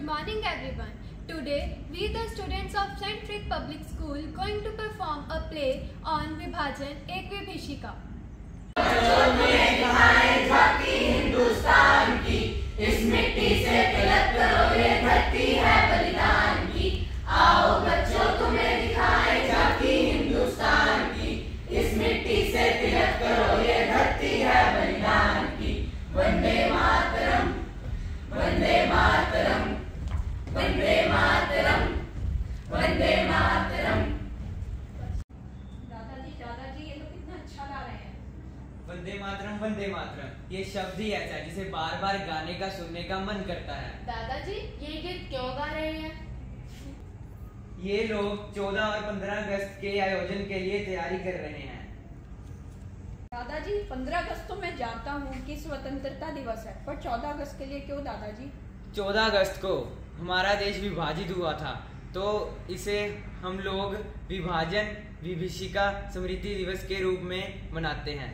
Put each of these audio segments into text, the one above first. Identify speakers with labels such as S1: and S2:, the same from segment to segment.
S1: morning everyone. Today we the students of St. Frick Public School going to perform a play on Vibhajan एक विभीषिका।
S2: हिंदुस्तान की इस मिट्टी से तिलक करो, ये धरती है बलिदान की। आओ बच्चों तुम्हें दिखाएं झांकी हिंदुस्तान की, इस मिट्टी से तिलक करो, ये धरती है बलिदान की। वंदे मातरम, वंदे मातरम, वंदे मातरम, वंदे मातरम।
S3: दादाजी ये तो कितना अच्छा गा रहे हैं।
S4: वंदे मातरम ये शब्द ही ऐसा है जिसे बार बार गाने का सुनने का मन करता है।
S3: दादाजी ये गीत क्यों गा रहे हैं?
S4: ये लोग 14 और 15 अगस्त के आयोजन के लिए तैयारी कर रहे हैं।
S3: दादाजी 15 अगस्त तो मैं जानता हूँ कि स्वतंत्रता दिवस है, पर 14 अगस्त के लिए क्यों दादाजी?
S4: 14 अगस्त को हमारा देश विभाजित हुआ था, तो इसे हम लोग विभाजन विभीषिका स्मृति दिवस के रूप में मनाते हैं।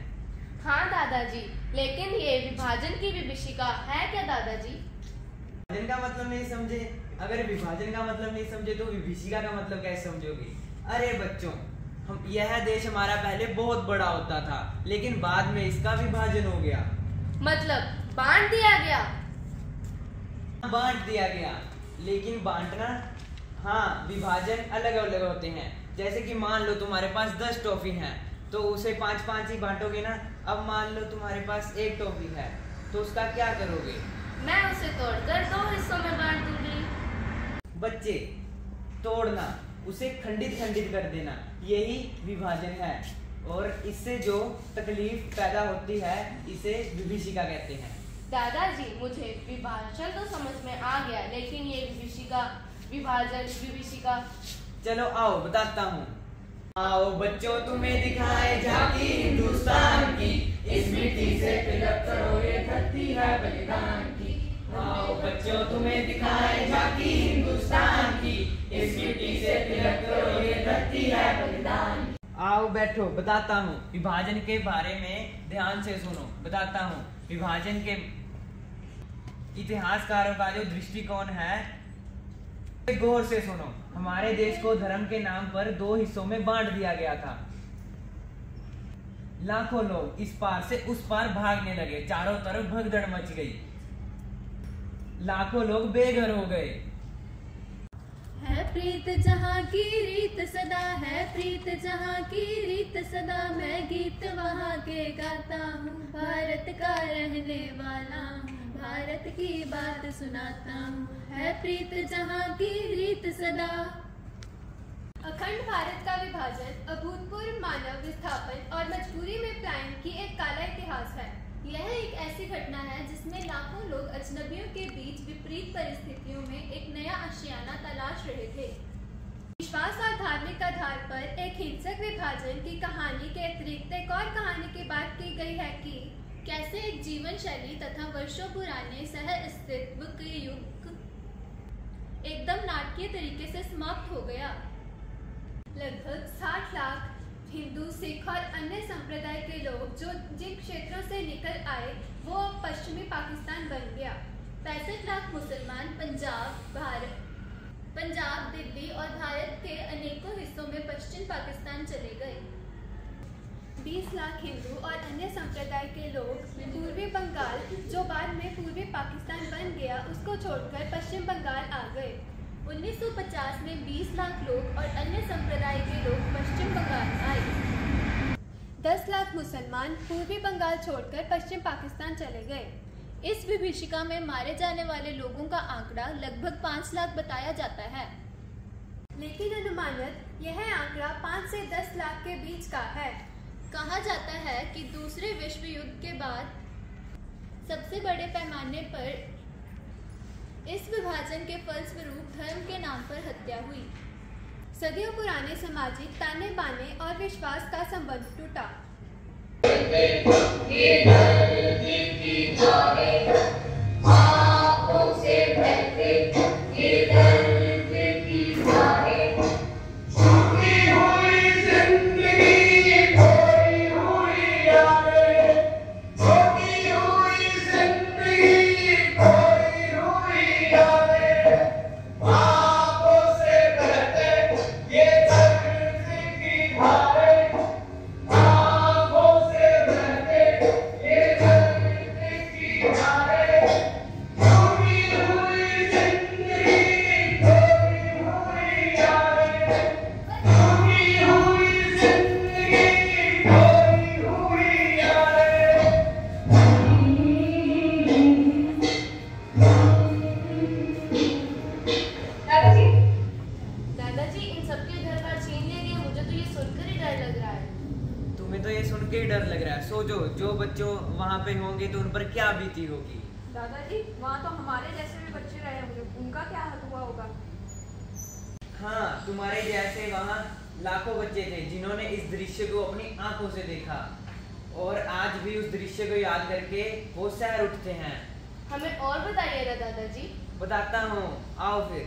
S5: हाँ दादाजी, लेकिन ये विभाजन की विभीषिका है क्या दादाजी?
S4: विभाजन का मतलब नहीं समझे? अगर विभाजन का मतलब नहीं समझे तो विभीषिका का मतलब कैसे समझोगे? अरे बच्चों, यह देश हमारा पहले बहुत बड़ा होता था, लेकिन बाद में इसका विभाजन हो गया।
S5: मतलब बांट दिया गया?
S4: बांट दिया गया, लेकिन बांटना, हाँ, विभाजन अलग अलग होते हैं। जैसे कि मान लो तुम्हारे पास 10 टॉफी हैं, तो उसे 5-5 ही बांटोगे ना। अब मान लो तुम्हारे पास 1 टॉफी है, तो उसका क्या करोगे?
S5: मैं उसे तोड़कर 2 हिस्सों में बांट दूंगी।
S4: बच्चे, तोड़ना, उसे खंडित खंडित कर देना, यही विभाजन है। और इससे जो तकलीफ पैदा होती है, इसे विभीषिका कहते हैं।
S5: दादाजी मुझे विभाजन तो समझ में आ गया, लेकिन ये विभीषिका, विभाजन विभीषिका।
S4: चलो आओ बताता हूँ। आओ बच्चों तुम्हें दिखाएं झांकी हिंदुस्तान की, इस मिट्टी से तिलक करो, ये धरती है बलिदान की। आओ बच्चों तुम्हें दिखाएं झांकी हिंदुस्तान की, इस मिट्टी से तिलक करो, ये धरती है बलिदान की। आओ बैठो, बताता हूँ। विभाजन के बारे में ध्यान से सुनो, बताता हूँ। विभाजन के इतिहासकारों का जो दृष्टिकोण है, गौर से सुनो। हमारे देश को धर्म के नाम पर 2 हिस्सों में बांट दिया गया था। लाखों लोग इस पार से उस पार भागने लगे, चारों तरफ भगदड़ मच गई, लाखों लोग बेघर हो गए।
S1: है प्रीत जहाँ की रीत सदा, है प्रीत जहाँ की रीत सदा, मैं गीत वहाँ के गाता हूँ, भारत का रहने वाला हूँ, भारत की बात सुनाता हूँ। है प्रीत जहाँ की रीत सदा। अखंड भारत का विभाजन अभूतपूर्व मानव विस्थापन और मजबूरी में पलायन की एक काला इतिहास है। यह एक ऐसी घटना है जिसमें लाखों लोग अजनबियों के बीच विपरीत परिस्थितियों में एक नया आशियाना तलाश रहे थे। विश्वास और धार्मिक आधार पर एक हिंसक विभाजन की कहानी के अतिरिक्त एक और कहानी की बात की गई है कि कैसे एक जीवन शैली तथा वर्षों पुराने सह अस्तित्व के युग एकदम नाटकीय तरीके से समाप्त हो गया। लगभग 60 लाख हिंदू, सिख और अन्य संप्रदाय के लोग जो जिन क्षेत्रों से निकल आए, वो पश्चिमी पाकिस्तान बन गया। 65 लाख मुसलमान पंजाब, दिल्ली और भारत के अनेकों हिस्सों में पश्चिम पाकिस्तान चले गए। 20 लाख हिंदू और अन्य संप्रदाय के लोग पूर्वी बंगाल, जो बाद में पूर्वी पाकिस्तान बन गया, उसको छोड़कर पश्चिम बंगाल आ गए। 1950 में 20 लाख लोग और अन्य संप्रदाय के लोग पश्चिम बंगाल आए। 10 लाख मुसलमान पूर्वी बंगाल छोड़कर पश्चिम पाकिस्तान चले गए। इस विभीषिका में मारे जाने वाले लोगों का आंकड़ा लगभग 5 लाख बताया जाता है, लेकिन अनुमानित यह आंकड़ा 5 से 10 लाख के बीच का है। कहा जाता है कि दूसरे विश्व युद्ध के बाद सबसे बड़े पैमाने पर इस विभाजन के फलस्वरूप धर्म के नाम पर हत्या हुई। सदियों पुराने सामाजिक ताने बाने और विश्वास का संबंध टूटा।
S4: सोचो जो बच्चों वहाँ पे होंगे तो उन पर क्या बीती होगी।
S3: दादाजी, वहाँ तो हमारे जैसे भी बच्चे रहे होंगे, उनका क्या हाल हुआ होगा?
S4: हाँ, तुम्हारे जैसे वहाँ लाखों बच्चे थे जिन्होंने इस दृश्य को अपनी आंखों से देखा और आज भी उस दृश्य को याद करके वो सहर उठते हैं।
S5: हमें और बताइए ना दादाजी।
S4: बताता हूँ, आओ फिर।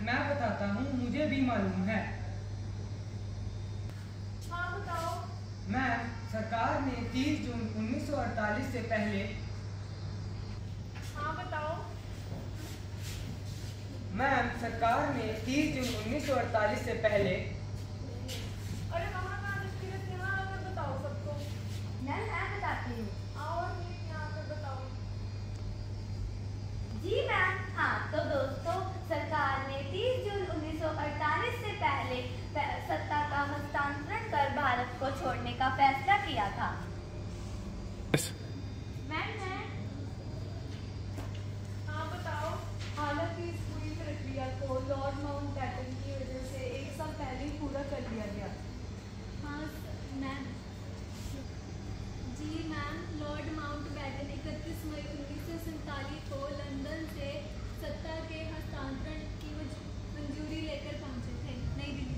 S6: मैं बताता हूँ, मुझे भी मालूम है।
S3: हाँ बताओ।
S6: मैम, सरकार ने 30 जून 1948 से पहले।
S3: हाँ बताओ।
S6: मैम, सरकार ने 30 जून 1948 से पहले।
S3: अरे वहाँ यहाँ आकर बताओ सबको।
S2: मैं बताती हूँ।
S3: आओ यहाँ पर बताओ।
S2: जी मैम, हाँ तो दोस्तों, सरकार ने 30 जून 1948 से पहले सत्ता का हस्तांतरण कर भारत को छोड़ने का फैसला किया था। मैम
S3: हाँ बताओ।
S7: हालांकि इस पूरी प्रक्रिया को लॉर्ड माउंटबेटन की वजह से 1 साल पहले ही पूरा कर लिया गया।
S1: हाँ मैम। जी मैम, लॉर्ड माउंटबेटन 31 मई 1947 को लंदन से सत्ता के हस्तांतरण की मंजूरी लेकर पहुंचे थे नई दिल्ली।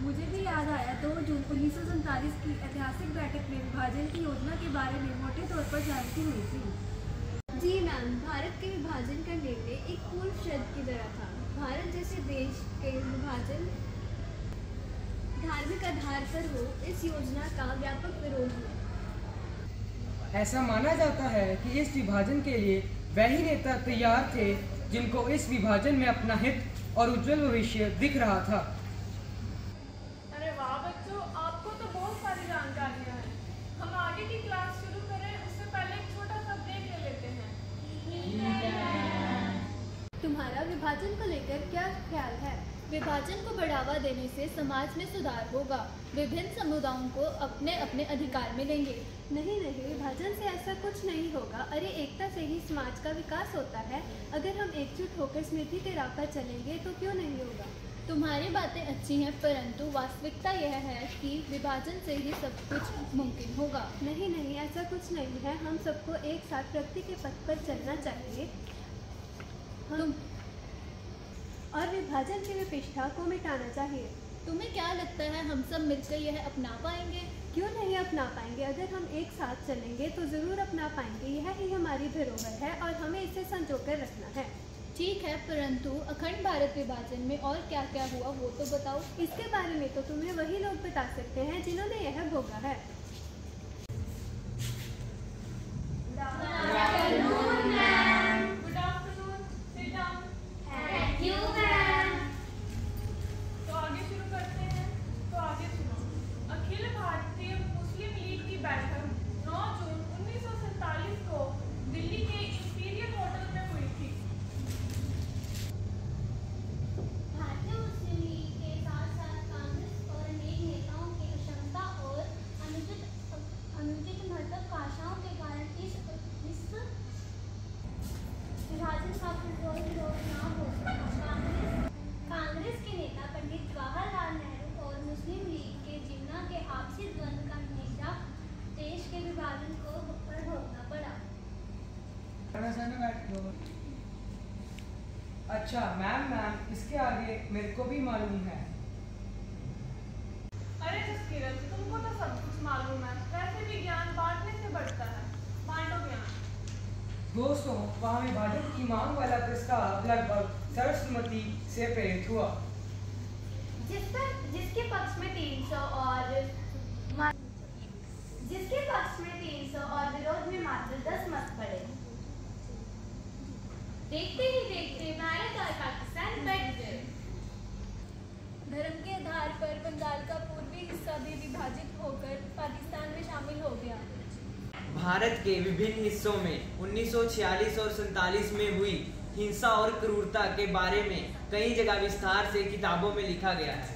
S7: मुझे भी याद आया 2 जून 1947 की ऐतिहासिक बैठक में विभाजन की योजना के बारे में मोटे तौर पर जानकारी हुई थी।
S1: जी मैम, भारत के विभाजन का निर्णय एक पूर्व शर्त की तरह था। भारत जैसे देश के विभाजन धार्मिक आधार पर हो, इस योजना का व्यापक विरोध हुआ।
S6: ऐसा माना जाता है कि इस विभाजन के लिए वही नेता तैयार थे जिनको इस विभाजन में अपना हित और उज्जवल भविष्य दिख रहा था।
S3: अरे वाह बच्चों, आपको तो बहुत सारी जानकारियाँ हैं। हम आगे की क्लास शुरू करें उससे पहले एक छोटा सा ब्रेक ले लेते हैं।
S1: तुम्हारा विभाजन को लेकर क्या ख्याल है? विभाजन को बढ़ावा देने से समाज में सुधार होगा। विभिन्न समुदायों को अपने अपने अधिकार मिलेंगे। नहीं, विभाजन से ऐसा कुछ नहीं होगा। अरे एकता से ही समाज का विकास होता है। अगर हम एकजुट होकर स्मृति के राह पर चलेंगे तो क्यों नहीं होगा? तुम्हारी बातें अच्छी हैं, परंतु वास्तविकता यह है कि विभाजन से ही सब कुछ मुमकिन होगा। नहीं, ऐसा कुछ नहीं है। हम सबको एक साथ प्रगति के पथ पर चलना चाहिए और विभाजन की विवशता को मिटाना चाहिए। तुम्हें क्या लगता है, हम सब मिलकर यह अपना पाएंगे? क्यों नहीं अपना पाएंगे? अगर हम एक साथ चलेंगे तो ज़रूर अपना पाएंगे। यह ही हमारी धरोहर है और हमें इसे संजोकर रखना है। ठीक है, परंतु अखंड भारत विभाजन में और क्या क्या हुआ वो तो बताओ। इसके बारे में तो तुम्हें वही लोग बता सकते हैं जिन्होंने यह भोगा है।
S3: Good afternoon, sit down.
S2: Thank you ma'am.
S3: तो आगे शुरू करते हैं। तो आगे सुनो। अखिल भारतीय मुस्लिम लीग की बैठक 9 जून 1947 को दिल्ली के इंपीरियल होटल में हुई थी।
S1: भारतीय मुस्लिम लीग के साथ साथ कांग्रेस और अनेक नेताओं की अक्षमता और अनुचित महत्वाकांक्षाओं के कारण इस विभाजन का पुरजोर विरोध न हो सका। कांग्रेस के नेता पंडित जवाहरलाल नेहरू और मुस्लिम लीग के जिन्ना के आपसी द्वंद्व का नतीजा देश के विभाजन को भोगना पड़ा।
S6: अच्छा मैम इसके आगे मेरे को भी मालूम है।
S3: अरे जसकिरत, तुमको तो सब कुछ मालूम है। वैसे भी ज्ञान बांटने से बढ़ता है। बांटो ज्ञान।
S6: दोस्तों, वहाँ विभाजन की मांग वाला प्रस्ताव लगभग सरस्वती से प्रेरित हुआ,
S2: जिसके पक्ष में 300 और विरोध में मात्र 10 मत पड़े।
S1: देखते ही देखते भारत और पाकिस्तान बढ़ गए।
S7: धर्म के आधार पर बंगाल का पूर्वी हिस्सा भी विभाजित होकर पाकिस्तान में शामिल हो गया।
S4: भारत के विभिन्न हिस्सों में 1946 और 47 में हुई हिंसा और क्रूरता के बारे में कई जगह विस्तार से किताबों में लिखा गया है।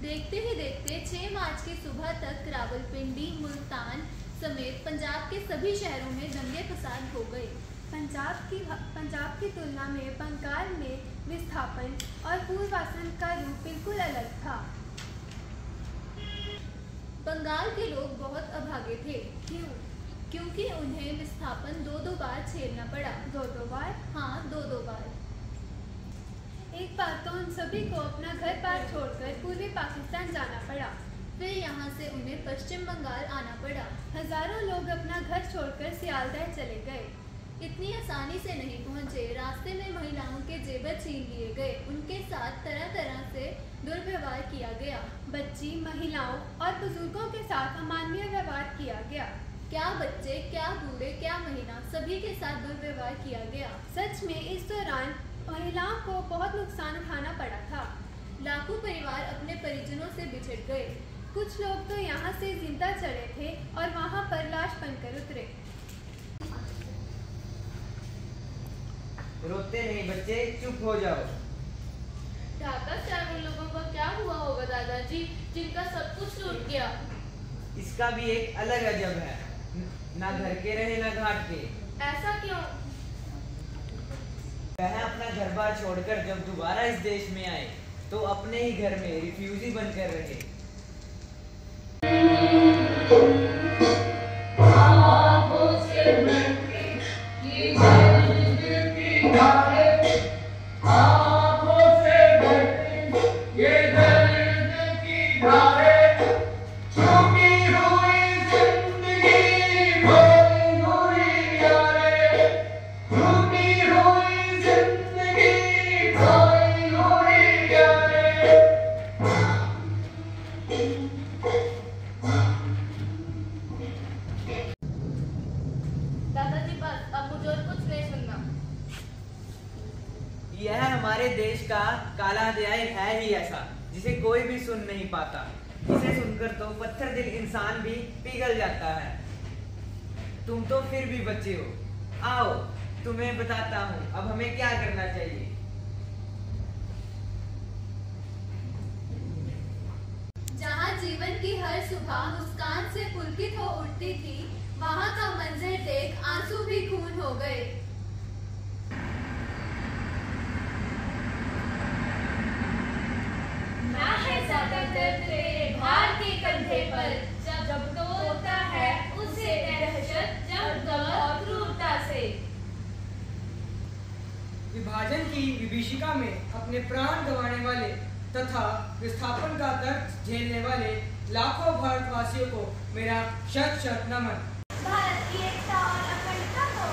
S1: देखते ही देखते 6 मार्च की सुबह तक रावलपिंडी, मुल्तान समेत पंजाब के सभी शहरों में दंगे फसाद हो गए।
S7: पंजाब की तुलना में बंगाल में विस्थापन और पूर्वासन का रूप बिल्कुल अलग था।
S1: बंगाल के लोग बहुत अभागे थे। क्यों? क्योंकि उन्हें विस्थापन 2 बार झेलना पड़ा।
S7: 2 बार?
S1: हाँ, 2 बार।
S7: एक बार तो उन सभी को अपना घर बार छोड़कर पूर्वी पाकिस्तान जाना पड़ा।
S1: फिर यहाँ से उन्हें पश्चिम बंगाल आना पड़ा।
S7: हजारों लोग अपना घर छोड़कर सियालदह चले गए।
S1: इतनी आसानी से नहीं पहुँचे। रास्ते में महिलाओं के जेवर छीन लिए गए। उनके साथ तरह तरह से दुर्व्यवहार किया गया।
S7: बच्ची, महिलाओं और बुजुर्गों के साथ अमानवीय व्यवहार किया गया।
S1: क्या बच्चे, क्या बूढ़े, क्या महिला, सभी के साथ दुर्व्यवहार किया गया।
S7: सच में इस दौरान महिलाओं को बहुत नुकसान उठाना पड़ा था।
S1: लाखों परिवार अपने परिजनों से बिछड़ गए।
S7: कुछ लोग तो यहाँ से जिंदा चढ़े थे और वहाँ पर लाश बनकर उतरे।
S4: रोते नहीं बच्चे, चुप हो जाओ।
S5: ढाका से आए लोगों का क्या हुआ होगा दादाजी, जिनका सब कुछ लूट गया?
S4: इसका भी एक अलग अजब है। ना घर के रहे ना घाट के।
S5: ऐसा क्यों?
S4: वह अपना घर बार छोड़कर जब दोबारा इस देश में आए तो अपने ही घर में रिफ्यूजी बनकर रहे। यह हमारे देश का काला अध्याय है ही ऐसा, जिसे कोई भी सुन नहीं पाता। इसे सुनकर तो पत्थर दिल इंसान भी पिघल जाता है। तुम तो फिर भी बच्चे हो। आओ तुम्हें बताता हूँ अब हमें क्या करना चाहिए।
S1: जहाँ जीवन की हर सुबह मुस्कान से पुलकित हो उठती थी, वहाँ का मंजर देख आंसू भी खून हो गए।
S2: ना है ज्यादा दर्द तेरे भार के कंधे पर, जब तोड़ता है उसे दहशत जब दौर और क्रूरता से।
S6: विभाजन की विभीषिका में अपने प्राण गंवाने वाले तथा विस्थापन का दर्द झेलने वाले लाखों भारतवासियों को मेरा शत शत नमन।
S2: भारत की एकता और अखंडता को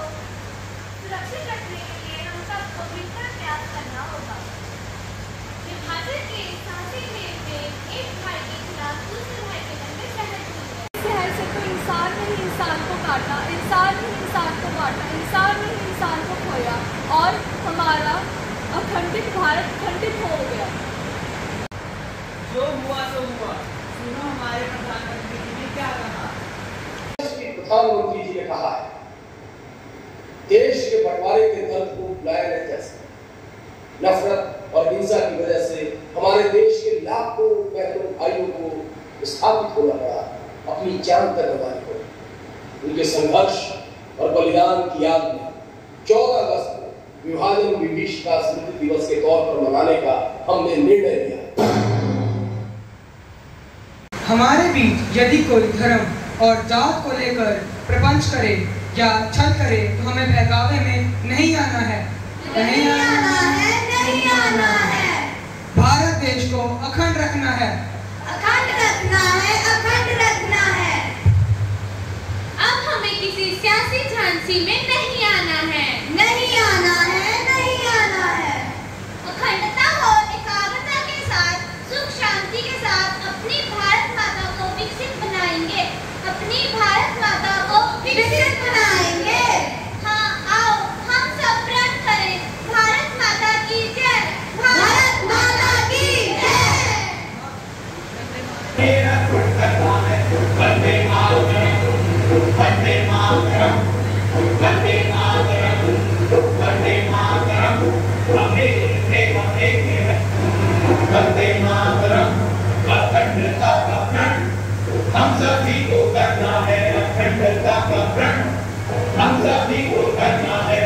S2: सुरक्षित रखने के लिए हम सबको मिलकर प्रयास करना होगा। विभाजन के साथी में एक भाई के खिलाफ दूसरे भाई के लंबे शहर
S7: इस शहर से तो इंसान ने ही इंसान को काटा, इंसान ने ही इंसान को बांटा, इंसान ने ही इंसान को खोया और हमारा अखंडित भारत खंडित हो गया।
S4: जो हुआ सो हुआ। सुनो हमारे प्रधानमंत्री जी ने क्या कहा।
S8: प्रधानमंत्री जी ने कहा है, देश के बंटवारे के दर्द को भुलाया नहीं जा सकता। नफरत और हिंसा की वजह से हमारे देश के लाखों बहनों भाइयों को स्थापित होना पड़ा, अपनी जान तक गंवानी पड़ी। उनके संघर्ष और बलिदान की याद में 14 अगस्त को विभाजन विभीषिका स्मृति दिवस के तौर पर मनाने का हमने निर्णय लिया।
S6: हमारे बीच यदि कोई धर्म और जात को लेकर प्रपंच करे या छल करे तो हमें बहकावे में नहीं आना है। नहीं आना है,
S2: नहीं आना है।
S6: भारत देश को अखंड रखना है,
S2: अखंड रखना है, अखंड रखना है।
S1: अब हमें किसी सियासी झांसी में नहीं आना है,
S2: नहीं आना है, नहीं आना है।
S1: अखंडता और एकाग्रता के साथ, सुख शांति के साथ अपनी भारत माता को विकसित बनाएंगे, अपनी भारत माता को
S2: विकसित बनाएंगे।
S1: हाँ, आओ हम सब प्रण करें, भारत माता की जय,
S2: भारत माता की जय।
S9: वंदे मातरम, वंदे मातरम, वंदे मातरम, वंदे मातरम, वंदे मातरम। अखंडता का प्रण हम सभी को करना है, अखंडता का प्रण हम सभी को करना है।